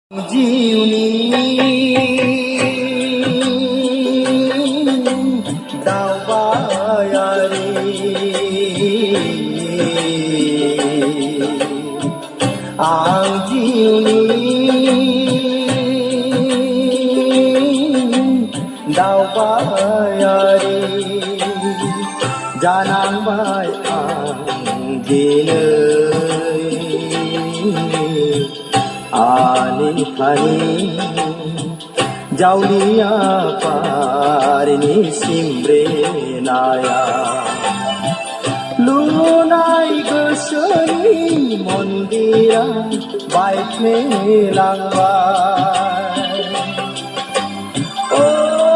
Jiuni Dawayari Ang jiuni Dawayari Janang bay ang dinay Ani khani Jaulia parini simbre naya Lunai gosoni mondira baitne langbai Oh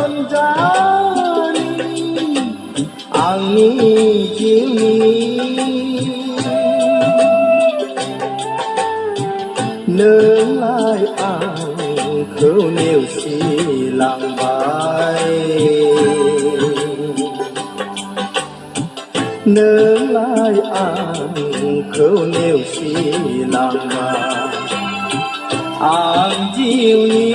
onjani angni jiuni nương lại ang khâu nêu xì làng bài nương lại ang khâu nêu xì làng bài ang chiều ni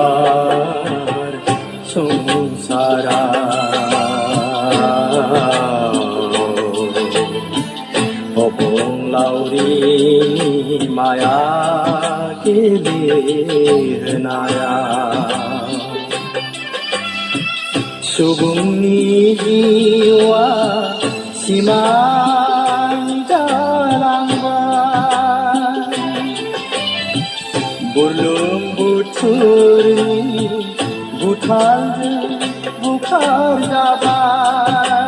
Begoar sungsara Obong lauri maya kilihnaya Sugungni jiwa simang jalangban Burlum buthuri buthal bukhar jaban